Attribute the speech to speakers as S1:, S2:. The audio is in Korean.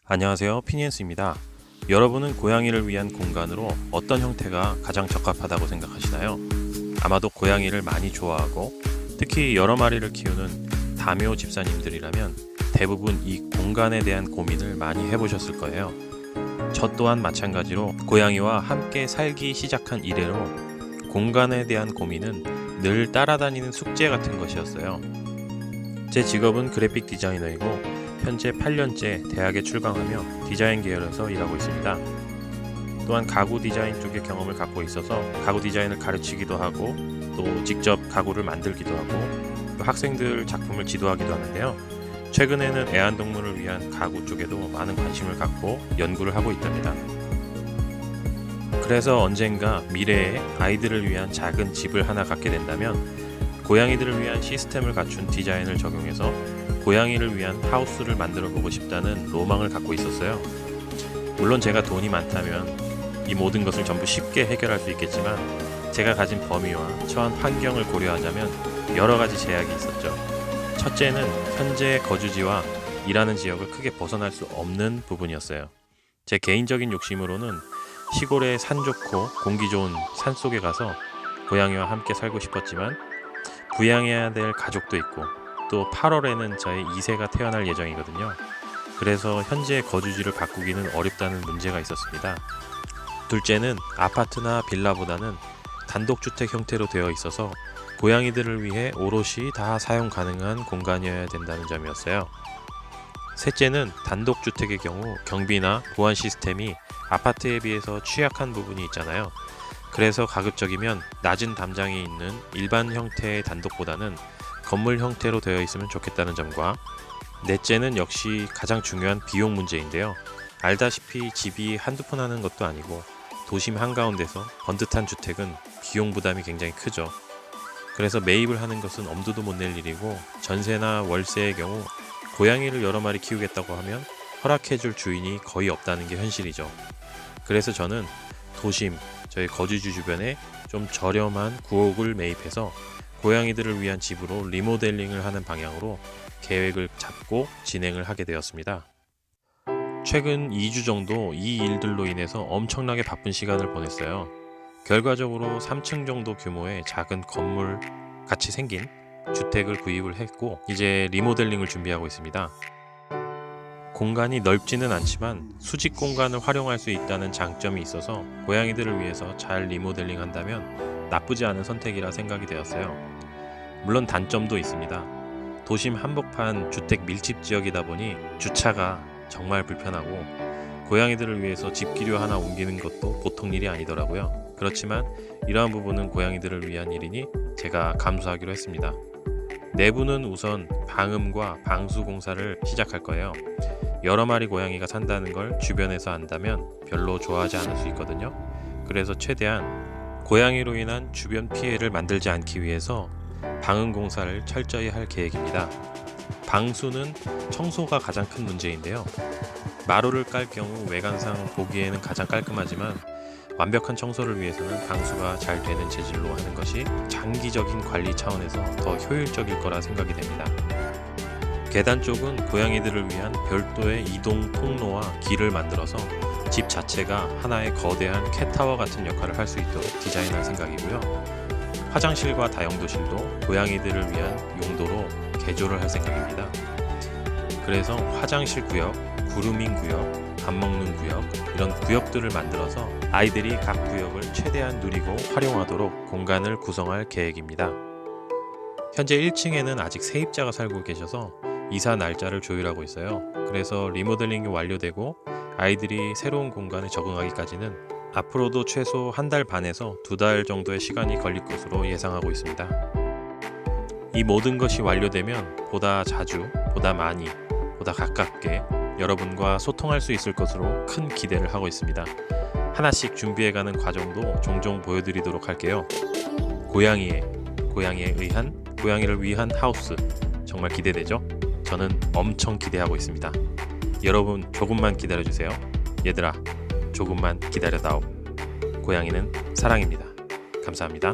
S1: 안녕하세요, 피니엔스입니다. 여러분은 고양이를 위한 공간으로 어떤 형태가 가장 적합하다고 생각하시나요? 아마도 고양이를 많이 좋아하고 특히 여러 마리를 키우는 다묘 집사님들이라면 대부분 이 공간에 대한 고민을 많이 해보셨을 거예요. 저 또한 마찬가지로 고양이와 함께 살기 시작한 이래로 공간에 대한 고민은 늘 따라다니는 숙제 같은 것이었어요. 제 직업은 그래픽 디자이너이고 현재 8년째 대학에 출강하며 디자인 계열에서 일하고 있습니다. 또한 가구 디자인 쪽의 경험을 갖고 있어서 가구 디자인을 가르치기도 하고 또 직접 가구를 만들기도 하고 또 학생들 작품을 지도하기도 하는데요. 최근에는 애완동물을 위한 가구 쪽에도 많은 관심을 갖고 연구를 하고 있답니다. 그래서 언젠가 미래에 아이들을 위한 작은 집을 하나 갖게 된다면 고양이들을 위한 시스템을 갖춘 디자인을 적용해서 고양이를 위한 하우스를 만들어 보고 싶다는 로망을 갖고 있었어요. 물론 제가 돈이 많다면 이 모든 것을 전부 쉽게 해결할 수 있겠지만 제가 가진 범위와 처한 환경을 고려하자면 여러 가지 제약이 있었죠. 첫째는 현재 거주지와 일하는 지역을 크게 벗어날 수 없는 부분이었어요. 제 개인적인 욕심으로는 시골에 산 좋고 공기 좋은 산속에 가서 고양이와 함께 살고 싶었지만 부양해야 될 가족도 있고 또 8월에는 저의 2세가 태어날 예정이거든요. 그래서 현재 거주지를 바꾸기는 어렵다는 문제가 있었습니다. 둘째는 아파트나 빌라보다는 단독주택 형태로 되어 있어서 고양이들을 위해 오롯이 다 사용 가능한 공간이어야 된다는 점이었어요. 셋째는 단독주택의 경우 경비나 보안 시스템이 아파트에 비해서 취약한 부분이 있잖아요. 그래서 가급적이면 낮은 담장이 있는 일반 형태의 단독보다는 건물 형태로 되어 있으면 좋겠다는 점과 넷째는 역시 가장 중요한 비용 문제인데요. 알다시피 집이 한두 푼 하는 것도 아니고 도심 한가운데서 번듯한 주택은 비용 부담이 굉장히 크죠. 그래서 매입을 하는 것은 엄두도 못 낼 일이고 전세나 월세의 경우 고양이를 여러 마리 키우겠다고 하면 허락해줄 주인이 거의 없다는 게 현실이죠. 그래서 저는 도심, 저희 거주지 주변에 좀 저렴한 구옥을 매입해서 고양이들을 위한 집으로 리모델링을 하는 방향으로 계획을 잡고 진행을 하게 되었습니다. 최근 2주 정도 이 일들로 인해서 엄청나게 바쁜 시간을 보냈어요. 결과적으로 3층 정도 규모의 작은 건물 같이 생긴 주택을 구입을 했고 이제 리모델링을 준비하고 있습니다. 공간이 넓지는 않지만 수직 공간을 활용할 수 있다는 장점이 있어서 고양이들을 위해서 잘 리모델링 한다면 나쁘지 않은 선택이라 생각이 되었어요. 물론 단점도 있습니다. 도심 한복판 주택 밀집 지역이다 보니 주차가 정말 불편하고 고양이들을 위해서 집기류 하나 옮기는 것도 보통 일이 아니더라고요. 그렇지만 이러한 부분은 고양이들을 위한 일이니 제가 감수하기로 했습니다. 내부는 우선 방음과 방수 공사를 시작할 거예요. 여러 마리 고양이가 산다는 걸 주변에서 안다면 별로 좋아하지 않을 수 있거든요. 그래서 최대한 고양이로 인한 주변 피해를 만들지 않기 위해서 방음 공사를 철저히 할 계획입니다. 방수는 청소가 가장 큰 문제인데요. 마루를 깔 경우 외관상 보기에는 가장 깔끔하지만 완벽한 청소를 위해서는 방수가 잘 되는 재질로 하는 것이 장기적인 관리 차원에서 더 효율적일 거라 생각이 됩니다. 계단 쪽은 고양이들을 위한 별도의 이동 통로와 길을 만들어서 집 자체가 하나의 거대한 캣타워 같은 역할을 할 수 있도록 디자인할 생각이고요. 화장실과 다용도실도 고양이들을 위한 용도로 개조를 할 생각입니다. 그래서 화장실 구역, 그루밍 구역, 밥 먹는 구역 이런 구역들을 만들어서 아이들이 각 구역을 최대한 누리고 활용하도록 공간을 구성할 계획입니다. 현재 1층에는 아직 세입자가 살고 계셔서 이사 날짜를 조율하고 있어요. 그래서 리모델링이 완료되고 아이들이 새로운 공간에 적응하기까지는 앞으로도 최소 1달 반에서 2달 정도의 시간이 걸릴 것으로 예상하고 있습니다. 이 모든 것이 완료되면 보다 자주, 보다 많이, 보다 가깝게 여러분과 소통할 수 있을 것으로 큰 기대를 하고 있습니다. 하나씩 준비해가는 과정도 종종 보여드리도록 할게요. 고양이에 의한, 고양이를 위한 하우스 정말 기대되죠? 저는 엄청 기대하고 있습니다. 여러분 조금만 기다려주세요. 얘들아 조금만 기다려다오. 고양이는 사랑입니다. 감사합니다.